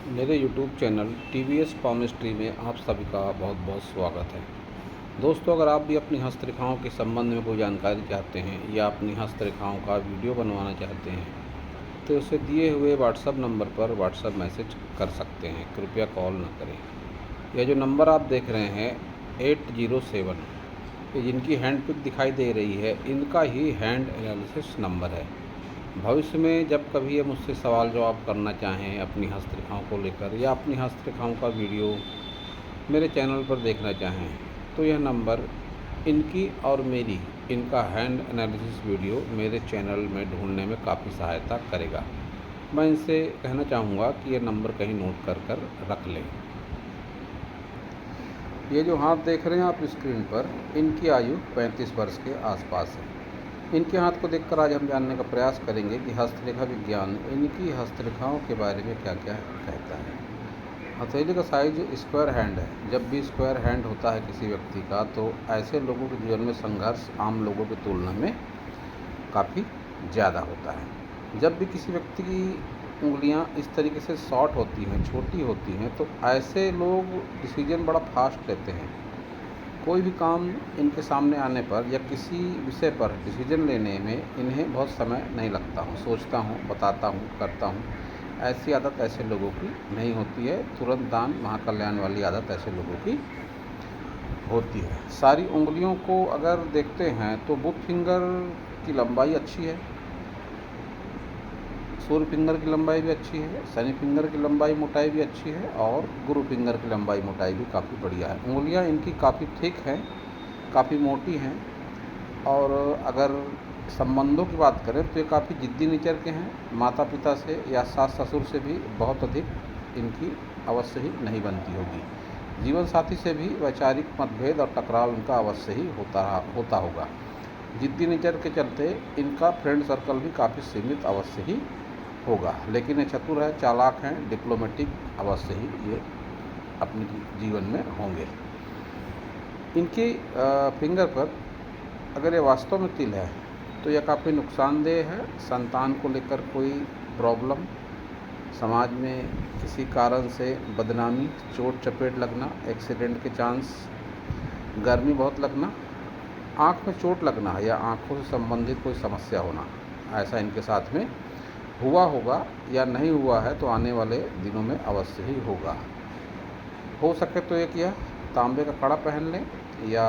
मेरे YouTube channel TVS palmistry में आप सभी का बहुत बहुत स्वागत है। दोस्तों, अगर आप भी अपनी हस्तरेखाओं के संबंध में कोई जानकारी चाहते हैं या अपनी हस्तरेखाओं का वीडियो बनवाना चाहते हैं तो उसे दिए हुए WhatsApp नंबर पर WhatsApp मैसेज कर सकते हैं। कृपया कॉल न करें। यह जो नंबर आप देख रहे हैं 807, ये जिनकी हैंड पिक दिखाई दे रही है, इनका ही हैंड एनालिसिस नंबर है। भविष्य में जब कभी ये मुझसे सवाल जवाब करना चाहें अपनी हस्तरेखाओं को लेकर या अपनी हस्तरेखाओं का वीडियो मेरे चैनल पर देखना चाहें तो यह नंबर इनकी और मेरी इनका हैंड एनालिसिस वीडियो मेरे चैनल में ढूंढने में काफ़ी सहायता करेगा। मैं इनसे कहना चाहूँगा कि यह नंबर कहीं नोट कर रख लें। ये जो हाथ देख रहे हैं आप स्क्रीन पर, इनकी आयु 35 वर्ष के आसपास है। इनके हाथ को देखकर आज हम जानने का प्रयास करेंगे कि हस्तरेखा विज्ञान इनकी हस्तरेखाओं के बारे में क्या क्या कहता है। हथेली का साइज स्क्वायर हैंड है। जब भी स्क्वायर हैंड होता है किसी व्यक्ति का तो ऐसे लोगों के जीवन में संघर्ष आम लोगों की तुलना में काफ़ी ज़्यादा होता है। जब भी किसी व्यक्ति की उंगलियां इस तरीके से शॉर्ट होती हैं, छोटी होती हैं, तो ऐसे लोग डिसीजन बड़ा फास्ट लेते हैं। कोई भी काम इनके सामने आने पर या किसी विषय पर डिसीजन लेने में इन्हें बहुत समय नहीं लगता हूँ। सोचता हूँ, बताता हूँ, करता हूँ, ऐसी आदत ऐसे लोगों की नहीं होती है। तुरंत दान महाकल्याण वाली आदत ऐसे लोगों की होती है। सारी उंगलियों को अगर देखते हैं तो बुध फिंगर की लंबाई अच्छी है, सूर्य फिंगर की लंबाई भी अच्छी है, शनि फिंगर की लंबाई मोटाई भी अच्छी है और गुरु फिंगर की लंबाई मोटाई भी काफ़ी बढ़िया है। उंगलियां इनकी काफ़ी थिक हैं, काफ़ी मोटी हैं और अगर संबंधों की बात करें तो ये काफ़ी जिद्दी नेचर के हैं। माता पिता से या सास ससुर से भी बहुत अधिक इनकी अवश्य ही नहीं बनती होगी। जीवन साथी से भी वैचारिक मतभेद और टकराव इनका अवश्य ही होता होगा। जिद्दी नेचर के चलते इनका फ्रेंड सर्कल भी काफ़ी सीमित अवश्य ही होगा, लेकिन ये चतुर है, चालाक हैं, डिप्लोमेटिक अवश्य ही ये अपने जीवन में होंगे। इनकी फिंगर पर अगर ये वास्तव में तिल है तो यह काफ़ी नुकसानदेह है। संतान को लेकर कोई प्रॉब्लम, समाज में किसी कारण से बदनामी, चोट चपेट लगना, एक्सीडेंट के चांस, गर्मी बहुत लगना, आँख में चोट लगना या आँखों से संबंधित कोई समस्या होना, ऐसा इनके साथ में हुआ होगा या नहीं हुआ है तो आने वाले दिनों में अवश्य ही होगा। हो सके तो एक यह तांबे का कड़ा पहन लें या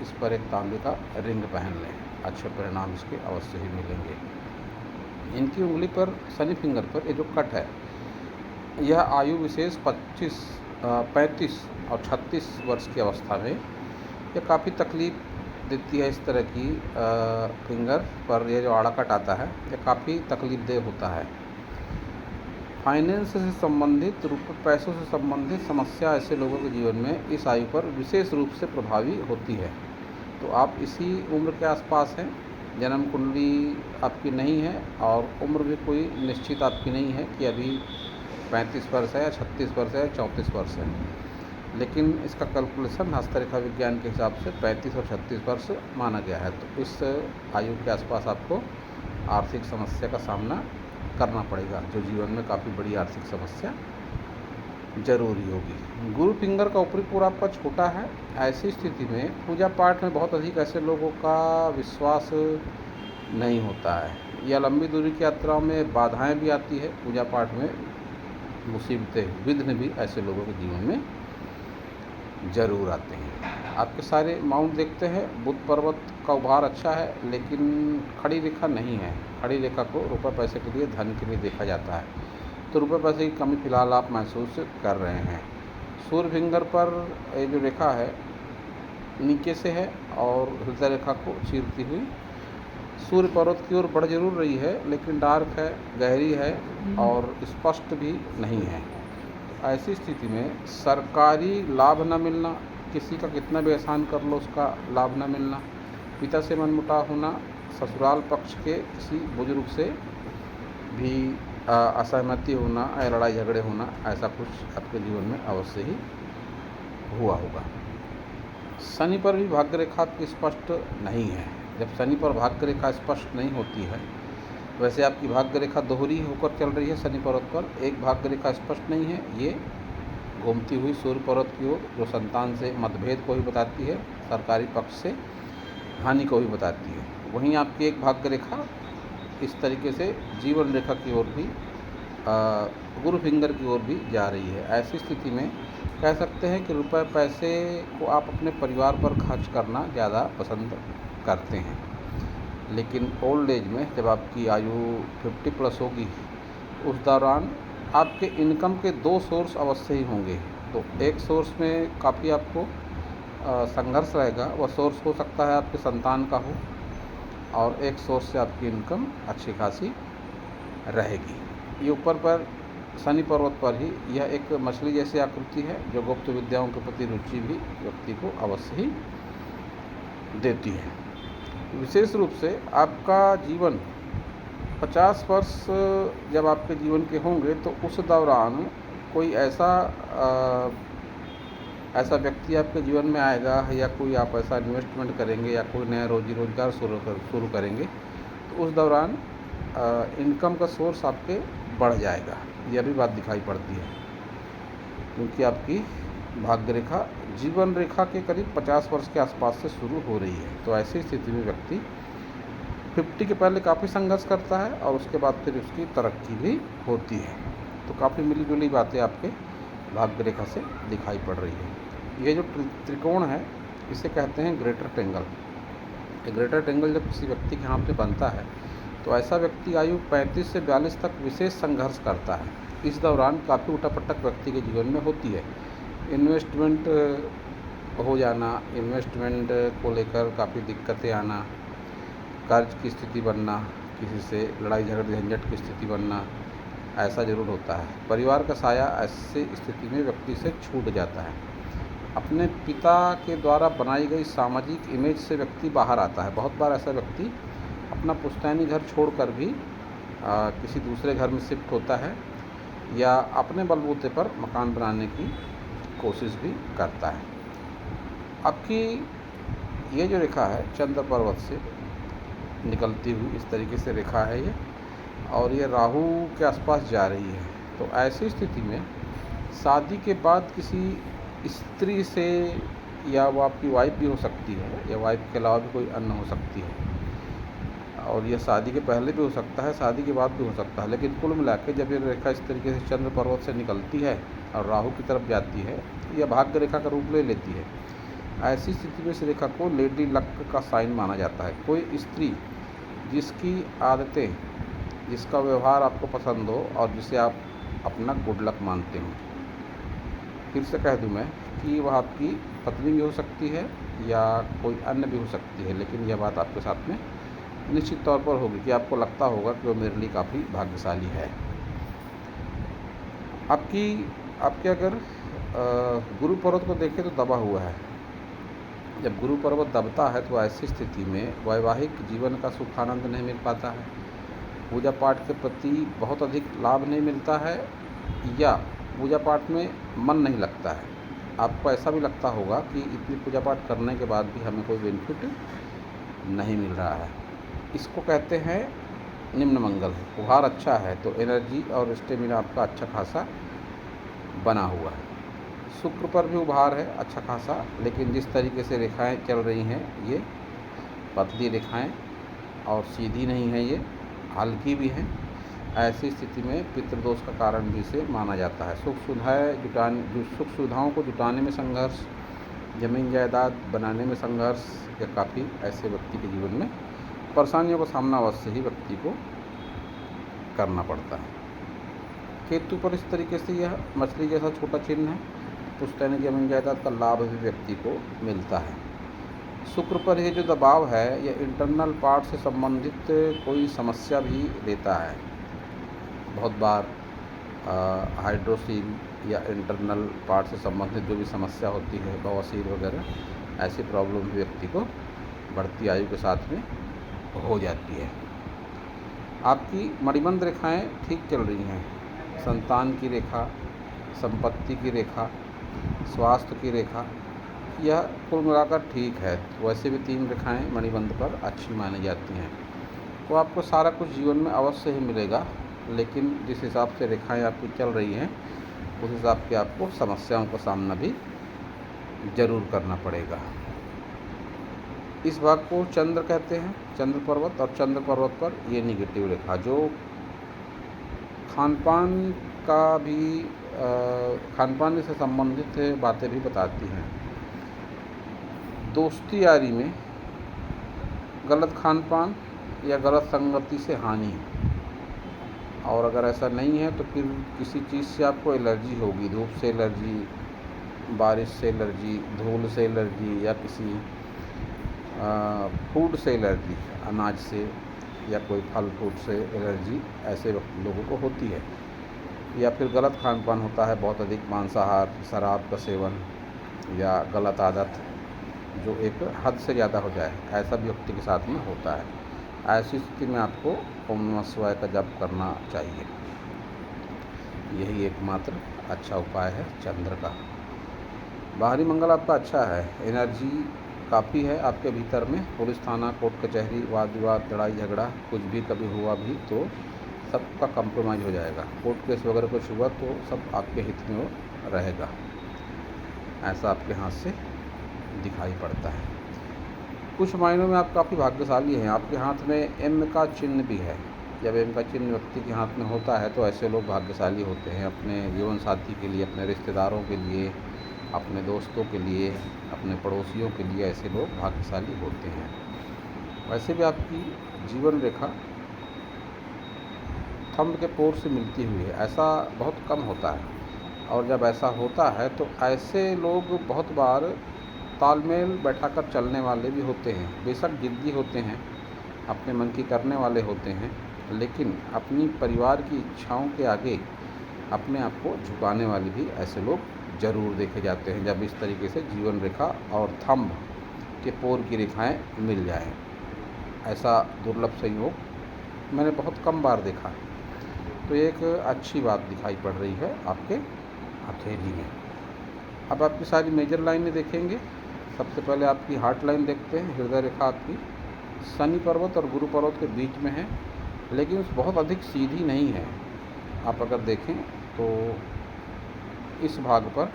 इस पर एक तांबे का रिंग पहन लें, अच्छे परिणाम इसके अवश्य ही मिलेंगे। इनकी उंगली पर, शनि फिंगर पर ये जो कट है, यह आयु विशेष 35 और 36 वर्ष की अवस्था में यह काफ़ी तकलीफ देती है। इस तरह की फिंगर पर यह जो आड़ा कट आता है यह काफ़ी तकलीफदेह होता है। फाइनेंस से संबंधित, रुपये पैसों से संबंधित समस्या ऐसे लोगों के जीवन में इस आयु पर विशेष रूप से प्रभावी होती है। तो आप इसी उम्र के आसपास हैं, जन्म कुंडली आपकी नहीं है और उम्र भी कोई निश्चित आपकी नहीं है कि अभी 35 वर्ष है या 36 वर्ष है या 34 वर्ष है, लेकिन इसका कैलकुलेशन हस्तरेखा विज्ञान के हिसाब से 35 और 36 वर्ष माना गया है। तो इस आयु के आसपास आपको आर्थिक समस्या का सामना करना पड़ेगा, जो जीवन में काफ़ी बड़ी आर्थिक समस्या जरूरी होगी। गुरु फिंगर का ऊपरी पूरा आपका छोटा है। ऐसी स्थिति में पूजा पाठ में बहुत अधिक ऐसे लोगों का विश्वास नहीं होता है या लंबी दूरी की यात्राओं में बाधाएं भी आती है। पूजा पाठ में मुसीबतें, विघ्न भी ऐसे लोगों के जीवन में ज़रूर आते हैं। आपके सारे माउंट देखते हैं, बुध पर्वत का उभार अच्छा है लेकिन खड़ी रेखा नहीं है। खड़ी रेखा को रुपये पैसे के लिए, धन के लिए देखा जाता है, तो रुपये पैसे की कमी फिलहाल आप महसूस कर रहे हैं। सूर्य फिंगर पर ये जो रेखा है नीचे से है और हृदय रेखा को चीरती हुई सूर्य पर्वत की ओर बढ़ जरूर रही है, लेकिन डार्क है, गहरी है और स्पष्ट भी नहीं है। ऐसी स्थिति में सरकारी लाभ न मिलना, किसी का कितना भी एहसान कर लो उसका लाभ न मिलना, पिता से मनमुटाव होना, ससुराल पक्ष के किसी बुजुर्ग से भी असहमति होना या लड़ाई झगड़े होना, ऐसा कुछ आपके जीवन में अवश्य ही हुआ होगा। शनि पर भी भाग्य रेखा आपकी स्पष्ट नहीं है। जब शनि पर भाग्य रेखा स्पष्ट नहीं होती है वैसे आपकी भाग्य रेखा दोहरी होकर चल रही है शनि पर्वत पर। एक भाग्य रेखा स्पष्ट नहीं है, ये घूमती हुई सूर्य पर्वत की ओर, जो संतान से मतभेद को भी बताती है, सरकारी पक्ष से हानि को भी बताती है। वहीं आपकी एक भाग्य रेखा इस तरीके से जीवन रेखा की ओर भी, गुरु फिंगर की ओर भी जा रही है। ऐसी स्थिति में कह सकते हैं कि रुपए पैसे को आप अपने परिवार पर खर्च करना ज़्यादा पसंद करते हैं, लेकिन ओल्ड एज में जब आपकी आयु 50 प्लस होगी, उस दौरान आपके इनकम के 2 सोर्स अवश्य ही होंगे। तो एक सोर्स में काफ़ी आपको संघर्ष रहेगा, वह सोर्स हो सकता है आपके संतान का हो, और एक सोर्स से आपकी इनकम अच्छी खासी रहेगी। ये ऊपर पर शनि पर्वत पर ही यह एक मछली जैसी आकृति है, जो गुप्त विद्याओं के प्रति रुचि भी व्यक्ति को अवश्य ही देती है। विशेष रूप से आपका जीवन 50 वर्ष जब आपके जीवन के होंगे, तो उस दौरान कोई ऐसा व्यक्ति आपके जीवन में आएगा, या कोई आप ऐसा इन्वेस्टमेंट करेंगे, या कोई नया रोजी रोजगार शुरू करेंगे, तो उस दौरान इनकम का सोर्स आपके बढ़ जाएगा। यह भी बात दिखाई पड़ती है, क्योंकि आपकी भाग्य रेखा जीवन रेखा के करीब 50 वर्ष के आसपास से शुरू हो रही है। तो ऐसी स्थिति में व्यक्ति 50 के पहले काफ़ी संघर्ष करता है, और उसके बाद फिर उसकी तरक्की भी होती है। तो काफ़ी मिली जुली बातें आपके भाग्य रेखा से दिखाई पड़ रही है। ये जो त्रिकोण है, इसे कहते हैं ग्रेटर ट्रेंगल। ये ग्रेटर ट्रेंगल जब किसी व्यक्ति के हाथ में बनता है, तो ऐसा व्यक्ति आयु 35 से 42 तक विशेष संघर्ष करता है। इस दौरान काफ़ी उठापटक व्यक्ति के जीवन में होती है। इन्वेस्टमेंट हो जाना, इन्वेस्टमेंट को लेकर काफ़ी दिक्कतें आना, कर्ज की स्थिति बनना, किसी से लड़ाई झगड़े झंझट की स्थिति बनना, ऐसा ज़रूर होता है। परिवार का साया ऐसी स्थिति में व्यक्ति से छूट जाता है। अपने पिता के द्वारा बनाई गई सामाजिक इमेज से व्यक्ति बाहर आता है। बहुत बार ऐसा व्यक्ति अपना पुश्तैनी घर छोड़कर भी किसी दूसरे घर में शिफ्ट होता है, या अपने बलबूते पर मकान बनाने की कोशिश भी करता है। आपकी ये जो रेखा है चंद्र पर्वत से निकलती हुई, इस तरीके से रेखा है ये, और ये राहु के आसपास जा रही है। तो ऐसी स्थिति में शादी के बाद किसी स्त्री से, या वो आपकी वाइफ भी हो सकती है, या वाइफ के अलावा भी कोई अन्य हो सकती है, और यह शादी के पहले भी हो सकता है, शादी के बाद भी हो सकता है। लेकिन कुल मिला के जब ये रेखा इस तरीके से चंद्र पर्वत से निकलती है और राहु की तरफ जाती है, यह भाग्य रेखा का रूप ले लेती है। ऐसी स्थिति में इस रेखा को लेडी लक का साइन माना जाता है। कोई स्त्री जिसकी आदतें, जिसका व्यवहार आपको पसंद हो, और जिसे आप अपना गुड लक मानते हो। फिर से कह दूं मैं कि वह आपकी पत्नी भी हो सकती है, या कोई अन्य भी हो सकती है, लेकिन यह बात आपके साथ में निश्चित तौर पर होगी कि आपको लगता होगा कि वो मेरे लिए काफ़ी भाग्यशाली है। आपके अगर गुरु पर्वत को देखें तो दबा हुआ है। जब गुरु पर्वत दबता है, तो ऐसी स्थिति में वैवाहिक जीवन का सुखानंद नहीं मिल पाता है, पूजा पाठ के प्रति बहुत अधिक लाभ नहीं मिलता है, या पूजा पाठ में मन नहीं लगता है। आपको ऐसा भी लगता होगा कि इतनी पूजा पाठ करने के बाद भी हमें कोई बेनिफिट नहीं मिल रहा है। इसको कहते हैं निम्न मंगल। उभार अच्छा है तो एनर्जी और स्टेमिना आपका अच्छा खासा बना हुआ है। शुक्र पर भी उभार है अच्छा खासा, लेकिन जिस तरीके से रेखाएं चल रही हैं, ये पतली रेखाएं और सीधी नहीं है, ये हल्की भी हैं। ऐसी स्थिति में पितृदोष का कारण भी इसे माना जाता है। सुख सुविधाओं को जुटाने में संघर्ष, जमीन जायदाद बनाने में संघर्ष, या काफ़ी ऐसे व्यक्ति के जीवन में परेशानियों का सामना अवश्य ही व्यक्ति को करना पड़ता है। केतु पर इस तरीके से यह मछली जैसा छोटा चिन्ह है। पुश्तैनी जमीन जायदाद का लाभ भी व्यक्ति को मिलता है। शुक्र पर ये जो दबाव है, यह इंटरनल पार्ट से संबंधित कोई समस्या भी देता है। बहुत बार हाइड्रोसील या इंटरनल पार्ट से संबंधित जो भी समस्या होती है, बवासीर वगैरह, ऐसी प्रॉब्लम भी व्यक्ति को बढ़ती आयु के साथ में हो जाती है। आपकी मणिबंध रेखाएं ठीक चल रही हैं। संतान की रेखा, संपत्ति की रेखा, स्वास्थ्य की रेखा, यह कुल मिलाकर ठीक है। वैसे भी 3 रेखाएं मणिबंध पर अच्छी मानी जाती हैं। तो आपको सारा कुछ जीवन में अवश्य ही मिलेगा, लेकिन जिस हिसाब से रेखाएं आपकी चल रही हैं उस हिसाब के आपको समस्याओं का सामना भी ज़रूर करना पड़ेगा। इस भाग को चंद्र कहते हैं, चंद्र पर्वत, और चंद्र पर्वत पर ये निगेटिव रेखा जो खान पान का भी खान पान से संबंधित बातें भी बताती हैं। दोस्ती यारी में गलत खान पान या गलत संगति से हानि, और अगर ऐसा नहीं है तो फिर किसी चीज़ से आपको एलर्जी होगी, धूप से एलर्जी, बारिश से एलर्जी, धूल से एलर्जी, या किसी फूड से एलर्जी, अनाज से या कोई फल फ्रूट से एलर्जी ऐसे लोगों को होती है। या फिर गलत खान पान होता है, बहुत अधिक मांसाहार, शराब का सेवन, या गलत आदत जो एक हद से ज़्यादा हो जाए, ऐसा भी व्यक्ति के साथ में होता है। ऐसी स्थिति में आपको ओम नमः शिवाय का जप करना चाहिए। यही एकमात्र अच्छा उपाय है चंद्र का। बाहरी मंगल आपका अच्छा है, एनर्जी काफ़ी है आपके भीतर में। पुलिस थाना, कोर्ट कचहरी, वाद विवाद, लड़ाई झगड़ा कुछ भी कभी हुआ भी तो सबका कंप्रोमाइज़ हो जाएगा। कोर्ट केस वगैरह कुछ हुआ तो सब आपके हित में रहेगा, ऐसा आपके हाथ से दिखाई पड़ता है। कुछ मायनों में आप काफ़ी भाग्यशाली हैं। आपके हाथ में एम का चिन्ह भी है। जब एम का चिन्ह व्यक्ति के हाथ में होता है तो ऐसे लोग भाग्यशाली होते हैं। अपने जीवन साथी के लिए, अपने रिश्तेदारों के लिए, अपने दोस्तों के लिए, अपने पड़ोसियों के लिए ऐसे लोग भाग्यशाली होते हैं। वैसे भी आपकी जीवन रेखा थंब के पोर से मिलती हुई है, ऐसा बहुत कम होता है। और जब ऐसा होता है तो ऐसे लोग बहुत बार तालमेल बैठाकर चलने वाले भी होते हैं। बेशक जिद्दी होते हैं, अपने मन की करने वाले होते हैं, लेकिन अपनी परिवार की इच्छाओं के आगे अपने आप को झुकाने वाले भी ऐसे लोग ज़रूर देखे जाते हैं, जब इस तरीके से जीवन रेखा और थंब के पोर की रेखाएं मिल जाएं। ऐसा दुर्लभ संयोग मैंने बहुत कम बार देखा, तो एक अच्छी बात दिखाई पड़ रही है आपके हथेली में। अब आपकी सारी मेजर लाइनें देखेंगे। सबसे पहले आपकी हार्ट लाइन देखते हैं। हृदय रेखा आपकी शनि पर्वत और गुरु पर्वत के बीच में है, लेकिन बहुत अधिक सीधी नहीं है। आप अगर देखें तो इस भाग पर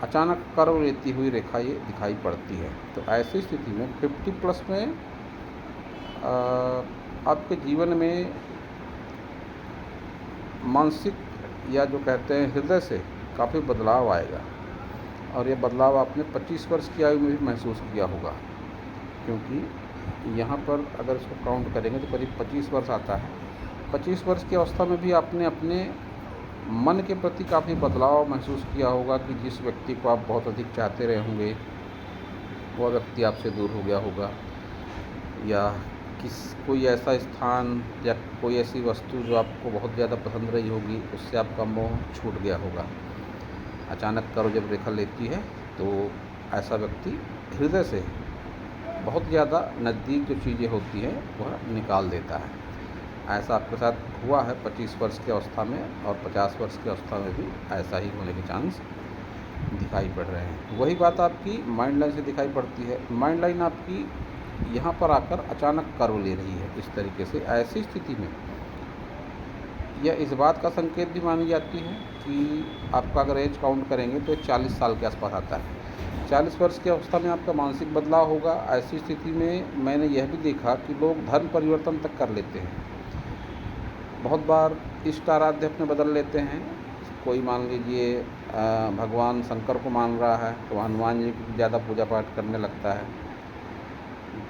अचानक कर्व लेती हुई रेखा ये दिखाई पड़ती है। तो ऐसी स्थिति में 50+ में आपके जीवन में मानसिक या जो कहते हैं हृदय से काफ़ी बदलाव आएगा, और ये बदलाव आपने 25 वर्ष की आयु में भी महसूस किया होगा, क्योंकि यहाँ पर अगर इसको काउंट करेंगे तो करीब 25 वर्ष आता है। 25 वर्ष की अवस्था में भी आपने अपने मन के प्रति काफ़ी बदलाव महसूस किया होगा कि जिस व्यक्ति को आप बहुत अधिक चाहते रहे होंगे वह व्यक्ति आपसे दूर हो गया होगा, या कोई ऐसा स्थान या कोई ऐसी वस्तु जो आपको बहुत ज़्यादा पसंद रही होगी उससे आपका मोह छूट गया होगा। अचानक कर्व जब रेखा लेती है तो ऐसा व्यक्ति हृदय से बहुत ज़्यादा नज़दीक जो चीज़ें होती हैं वह निकाल देता है। ऐसा आपके साथ हुआ है 25 वर्ष की अवस्था में, और 50 वर्ष की अवस्था में भी ऐसा ही होने के चांस दिखाई पड़ रहे हैं। वही बात आपकी माइंड लाइन से दिखाई पड़ती है। माइंड लाइन आपकी यहाँ पर आकर अचानक कर्व ले रही है इस तरीके से। ऐसी स्थिति में यह इस बात का संकेत भी मानी जाती है कि आपका अगर एज काउंट करेंगे तो 40 साल के आसपास आता है। 40 वर्ष की अवस्था में आपका मानसिक बदलाव होगा। ऐसी स्थिति में मैंने यह भी देखा कि लोग धर्म परिवर्तन तक कर लेते हैं। बहुत बार इष्ट आराध्य अपने बदल लेते हैं। कोई मान लीजिए भगवान शंकर को मान रहा है तो हनुमान जी की ज़्यादा पूजा पाठ करने लगता है।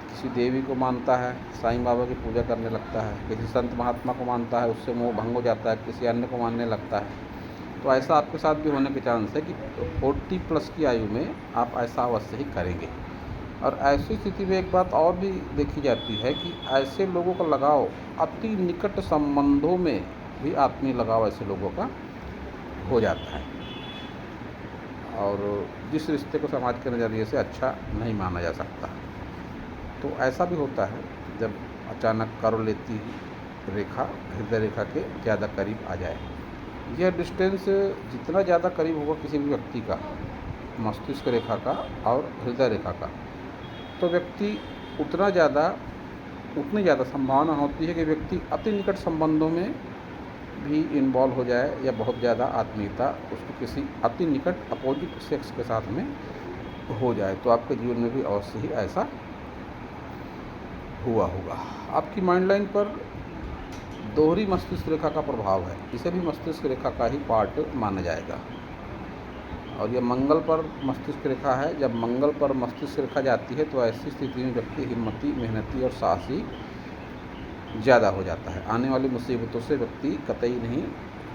किसी देवी को मानता है, साईं बाबा की पूजा करने लगता है। किसी संत महात्मा को मानता है, उससे मोह भंग हो जाता है, किसी अन्य को मानने लगता है। तो ऐसा आपके साथ भी होने के चांस है कि 40+ की आयु में आप ऐसा अवश्य ही करेंगे। और ऐसी स्थिति में एक बात और भी देखी जाती है कि ऐसे लोगों का लगाव अति निकट संबंधों में भी आत्मीय लगाव ऐसे लोगों का हो जाता है, और जिस रिश्ते को समाज के नज़रिए से अच्छा नहीं माना जा सकता। तो ऐसा भी होता है जब अचानक कर्व लेती रेखा हृदय रेखा के ज़्यादा करीब आ जाए। यह डिस्टेंस जितना ज़्यादा करीब होगा किसी भी व्यक्ति का, मस्तिष्क रेखा का और हृदय रेखा का, तो व्यक्ति उतना ज़्यादा उतनी ज़्यादा संभावना होती है कि व्यक्ति अति निकट संबंधों में भी इन्वॉल्व हो जाए या बहुत ज़्यादा आत्मीयता उसको किसी अति निकट अपोजिट सेक्स के साथ में हो जाए। तो आपके जीवन में भी अवश्य ही ऐसा हुआ होगा। आपकी माइंड लाइन पर दोहरी मस्तिष्क रेखा का प्रभाव है, इसे भी मस्तिष्क रेखा का ही पार्ट माना जाएगा। और यह मंगल पर मस्तिष्क रेखा है। जब मंगल पर मस्तिष्क रेखा जाती है तो ऐसी स्थिति में व्यक्ति हिम्मती, मेहनती और साहसी ज़्यादा हो जाता है। आने वाली मुसीबतों से व्यक्ति कतई नहीं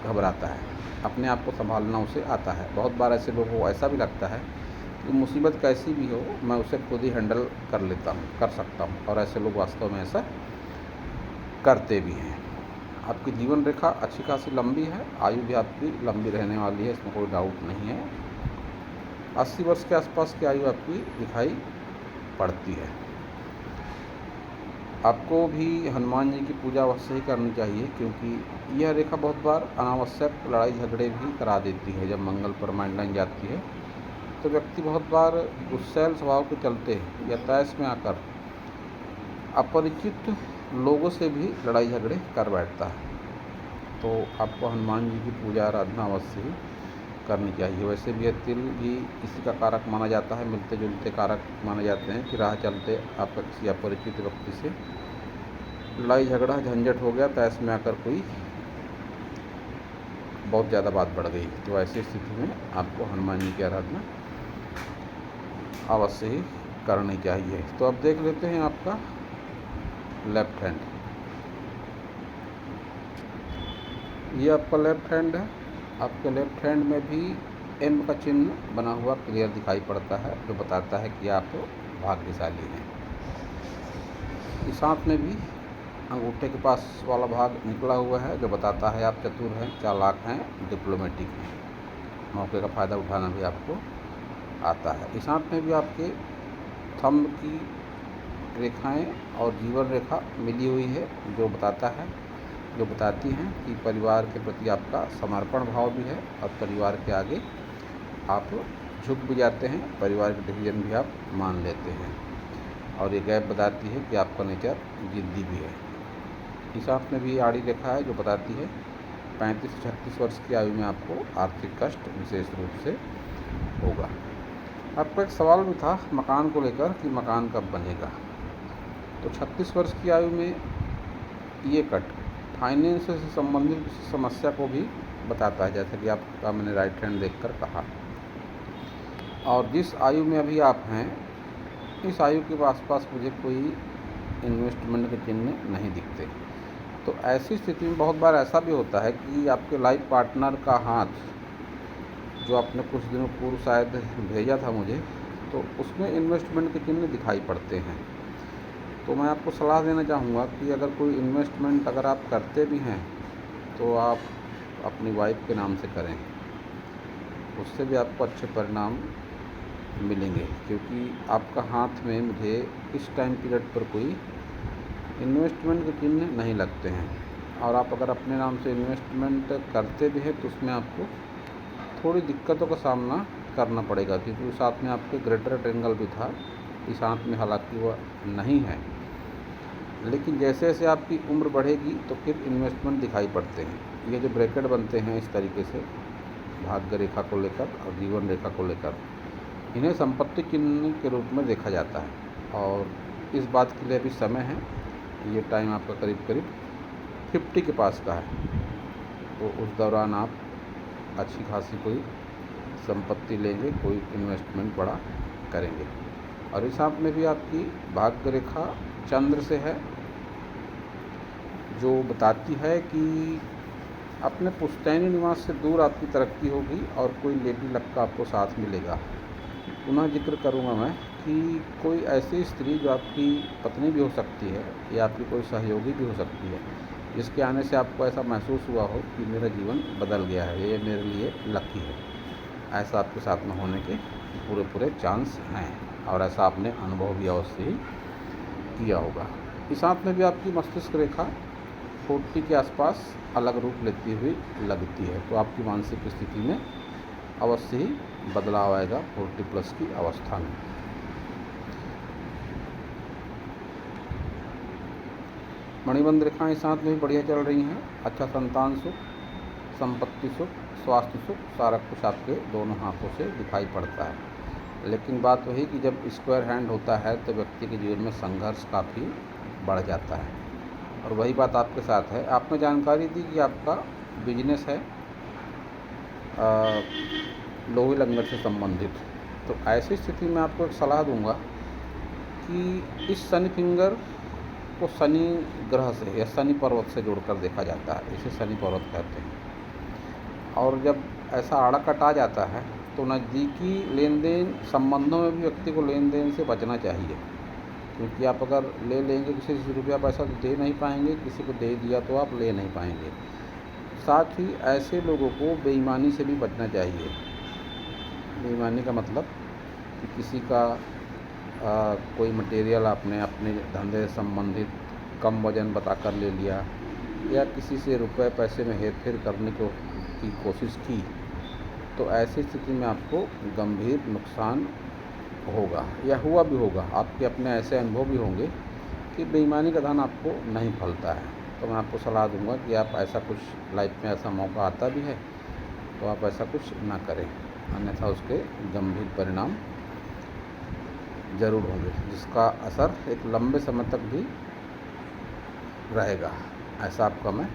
घबराता है, अपने आप को संभालना उसे आता है। बहुत बार ऐसे लोगों को ऐसा भी लगता है कि मुसीबत कैसी भी हो मैं उसे खुद ही हैंडल कर लेता हूँ, कर सकता हूँ, और ऐसे लोग वास्तव में ऐसा करते भी हैं। आपकी जीवन रेखा अच्छी खासी लंबी है, आयु भी आपकी लंबी रहने वाली है, इसमें कोई डाउट नहीं है। 80 वर्ष के आसपास की आयु आपकी दिखाई पड़ती है। आपको भी हनुमान जी की पूजा अवश्य ही करनी चाहिए, क्योंकि यह रेखा बहुत बार अनावश्यक लड़ाई झगड़े भी करा देती है। जब मंगल पर माइंड लाइन जाती है तो व्यक्ति बहुत बार गुस्सैल स्वभाव के चलते या तैश में आकर अपरिचित लोगों से भी लड़ाई झगड़े कर बैठता है। तो आपको हनुमान जी की पूजा आराधना अवश्य ही करनी चाहिए। वैसे भी यह तिल भी इसी का कारक माना जाता है, मिलते जुलते कारक माने जाते हैं कि राह चलते आपका किसी अपरिचित व्यक्ति से लड़ाई झगड़ा झंझट हो गया, तैश में आकर कोई बहुत ज़्यादा बात बढ़ गई, तो ऐसी स्थिति में आपको हनुमान जी की आराधना अवश्य ही करनी चाहिए। तो अब देख लेते हैं आपका लेफ्ट हैंड। ये आपका लेफ्ट हैंड है। आपके लेफ्ट हैंड में भी एम का चिन्ह बना हुआ क्लियर दिखाई पड़ता है, जो बताता है कि आप भाग्यशाली हैं। इस हाथ में भी अंगूठे के पास वाला भाग निकला हुआ है, जो बताता है आप चतुर हैं, चालाक हैं, डिप्लोमेटिक हैं। मौके का फ़ायदा उठाना भी आपको आता है। इस हाथ में भी आपके थंब की रेखाएं और जीवन रेखा मिली हुई है, जो बताती हैं कि परिवार के प्रति आपका समर्पण भाव भी है और परिवार के आगे आप झुक भी जाते हैं, परिवार के डिसीजन भी आप मान लेते हैं। और ये गैप बताती है कि आपका नेचर जिद्दी भी है। इस हाथ में भी आड़ी रेखा है, जो बताती है 35 से 36 वर्ष की आयु में आपको आर्थिक कष्ट विशेष रूप से होगा। आपका एक सवाल भी था मकान को लेकर कि मकान कब बनेगा। तो 36 वर्ष की आयु में ये कट फाइनेंस से संबंधित समस्या को भी बताता है, जैसा कि आपका मैंने राइट हैंड देखकर कहा। और जिस आयु में अभी आप हैं, इस आयु के आसपास मुझे कोई इन्वेस्टमेंट के चिन्ह नहीं दिखते। तो ऐसी स्थिति में बहुत बार ऐसा भी होता है कि आपके लाइफ पार्टनर का हाथ, जो आपने कुछ दिनों पूर्व शायद भेजा था मुझे, तो उसमें इन्वेस्टमेंट के चिन्ह दिखाई पड़ते हैं। तो मैं आपको सलाह देना चाहूँगा कि अगर कोई इन्वेस्टमेंट अगर आप करते भी हैं तो आप अपनी वाइफ के नाम से करें, उससे भी आपको अच्छे परिणाम मिलेंगे। क्योंकि आपका हाथ में मुझे इस टाइम पीरियड पर कोई इन्वेस्टमेंट के चिन्ह नहीं लगते हैं। और आप अगर अपने नाम से इन्वेस्टमेंट करते भी हैं तो उसमें आपको थोड़ी दिक्कतों का सामना करना पड़ेगा, क्योंकि उस हाथ में आपके ग्रेटर ट्रायंगल भी था, इस हाथ में हालांकि वह नहीं है। लेकिन जैसे जैसे आपकी उम्र बढ़ेगी तो फिर इन्वेस्टमेंट दिखाई पड़ते हैं। ये जो ब्रैकेट बनते हैं इस तरीके से भाग्य रेखा को लेकर और जीवन रेखा को लेकर, इन्हें संपत्ति चिन्ह के रूप में देखा जाता है। और इस बात के लिए अभी समय है, ये टाइम आपका करीब करीब 50 के पास का है। तो उस दौरान आप अच्छी खासी कोई संपत्ति लेंगे, कोई इन्वेस्टमेंट बड़ा करेंगे। और इस हाथ में भी आपकी भाग्य रेखा चंद्र से है, जो बताती है कि अपने पुश्तैनी निवास से दूर आपकी तरक्की होगी और कोई लेडी लक का आपको साथ मिलेगा। पुनः जिक्र करूँगा मैं कि कोई ऐसी स्त्री जो आपकी पत्नी भी हो सकती है या आपकी कोई सहयोगी भी हो सकती है, जिसके आने से आपको ऐसा महसूस हुआ हो कि मेरा जीवन बदल गया है, ये मेरे लिए लकी है। ऐसा आपके साथ में होने के पूरे चांस हैं, और ऐसा आपने अनुभव भी अवश्य ही किया होगा। इस हाथ में भी आपकी मस्तिष्क रेखा 40 के आसपास अलग रूप लेती हुई लगती है। तो आपकी मानसिक स्थिति में अवश्य ही बदलाव आएगा 40+ की अवस्था में। मणिबंध रेखाएं इस हाथ में भी बढ़िया चल रही हैं। अच्छा संतान सुख, संपत्ति सुख, स्वास्थ्य सुख सारा कुछ आपके दोनों हाथों से दिखाई पड़ता है। लेकिन बात वही कि जब स्क्वायर हैंड होता है तो व्यक्ति के जीवन में संघर्ष काफ़ी बढ़ जाता है, और वही बात आपके साथ है। आपने जानकारी दी कि आपका बिजनेस है लोहे लंगर से संबंधित, तो ऐसी स्थिति में आपको एक सलाह दूंगा कि इस शनि फिंगर को शनि ग्रह से या शनि पर्वत से जोड़कर देखा जाता है, इसे शनि पर्वत कहते हैं। और जब ऐसा आड़ा कटा जाता है तो नज़दीकी लेन देन संबंधों में भी व्यक्ति को लेन देन से बचना चाहिए, क्योंकि आप अगर ले लेंगे किसी से रुपया पैसा तो दे नहीं पाएंगे, किसी को दे दिया तो आप ले नहीं पाएंगे। साथ ही ऐसे लोगों को बेईमानी से भी बचना चाहिए। बेईमानी का मतलब कि किसी का कोई मटेरियल आपने अपने धंधे से संबंधित कम वजन बताकर ले लिया, या किसी से रुपए पैसे में हेरफेर करने की कोशिश की, तो ऐसी स्थिति में आपको गंभीर नुकसान होगा या हुआ भी होगा। आपके अपने ऐसे अनुभव भी होंगे कि बेईमानी का धन आपको नहीं फलता है। तो मैं आपको सलाह दूंगा कि आप ऐसा कुछ लाइफ में ऐसा मौका आता भी है तो आप ऐसा कुछ ना करें, अन्यथा उसके गंभीर परिणाम ज़रूर होंगे, जिसका असर एक लंबे समय तक भी रहेगा। ऐसा आपका मैं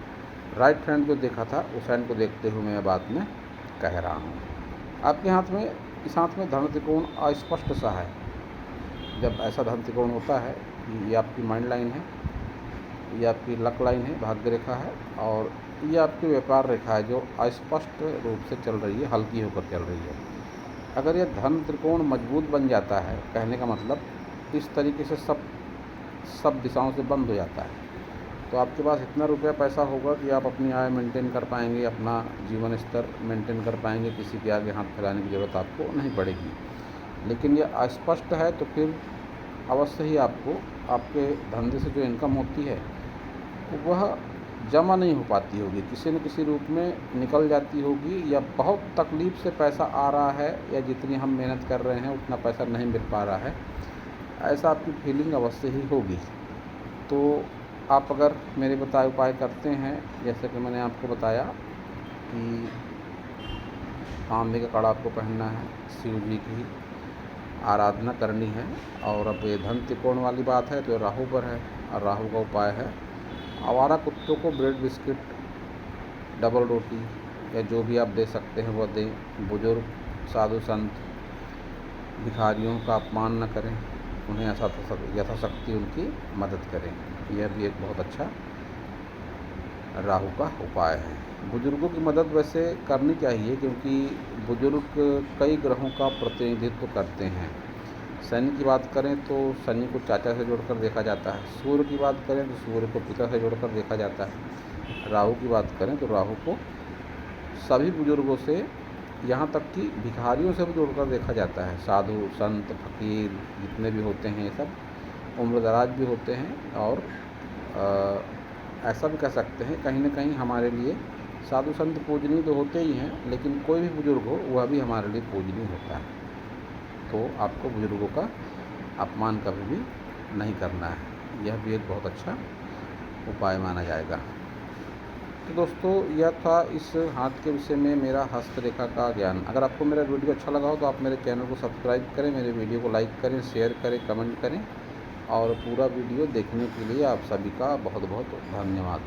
राइट हैंड जो देखा था उस हैंड को देखते हुए मैं बात में कह रहा हूँ। आपके हाथ में इस हाथ में धन त्रिकोण अस्पष्ट सा है। जब ऐसा धन त्रिकोण होता है कि ये आपकी माइंड लाइन है, ये आपकी लक लाइन है, भाग्य रेखा है, और ये आपकी व्यापार रेखा है जो अस्पष्ट रूप से चल रही है, हल्की होकर चल रही है। अगर यह धन त्रिकोण मजबूत बन जाता है, कहने का मतलब इस तरीके से सब दिशाओं से बंद हो जाता है, तो आपके पास इतना रुपया पैसा होगा कि आप अपनी आय मेंटेन कर पाएंगे, अपना जीवन स्तर मेंटेन कर पाएंगे, किसी के आगे हाथ फैलाने की ज़रूरत आपको नहीं पड़ेगी। लेकिन ये अस्पष्ट है तो फिर अवश्य ही आपको आपके धंधे से जो इनकम होती है वह जमा नहीं हो पाती होगी, किसी न किसी रूप में निकल जाती होगी, या बहुत तकलीफ़ से पैसा आ रहा है, या जितनी हम मेहनत कर रहे हैं उतना पैसा नहीं मिल पा रहा है, ऐसा आपकी फीलिंग अवश्य ही होगी। तो आप अगर मेरे बताए उपाय करते हैं, जैसे कि मैंने आपको बताया कि तांबे का कड़ा आपको पहनना है, शिव जी की आराधना करनी है, और अब ये धन त्रिकोण वाली बात है तो राहु पर है, और राहु का उपाय है आवारा कुत्तों को ब्रेड बिस्किट, डबल रोटी या जो भी आप दे सकते हैं वह दें। बुजुर्ग, साधु संत, भिखारियों का अपमान न करें, उन्हें यथाशक्ति उनकी मदद करें। यह भी एक बहुत अच्छा राहु का उपाय है। बुजुर्गों की मदद वैसे करनी चाहिए, क्योंकि बुजुर्ग कई ग्रहों का प्रतिनिधित्व करते हैं। शनि की बात करें तो शनि को चाचा से जोड़कर देखा जाता है, सूर्य की बात करें तो सूर्य को पिता से जोड़कर देखा जाता है, राहु की बात करें तो राहु को सभी बुजुर्गों से, यहाँ तक कि भिखारियों से भी जोड़कर देखा जाता है। साधु संत फकीर जितने भी होते हैं ये सब उम्रदराज भी होते हैं, और ऐसा भी कह सकते हैं कहीं न कहीं हमारे लिए साधु संत पूजनीय तो होते ही हैं, लेकिन कोई भी बुजुर्ग हो वह भी हमारे लिए पूजनीय होता है। तो आपको बुजुर्गों का अपमान कभी भी नहीं करना है, यह भी एक बहुत अच्छा उपाय माना जाएगा। तो दोस्तों यह था इस हाथ के विषय में मेरा हस्तरेखा का ज्ञान। अगर आपको मेरा वीडियो अच्छा लगा हो तो आप मेरे चैनल को सब्सक्राइब करें, मेरे वीडियो को लाइक करें, शेयर करें, कमेंट करें, और पूरा वीडियो देखने के लिए आप सभी का बहुत बहुत धन्यवाद।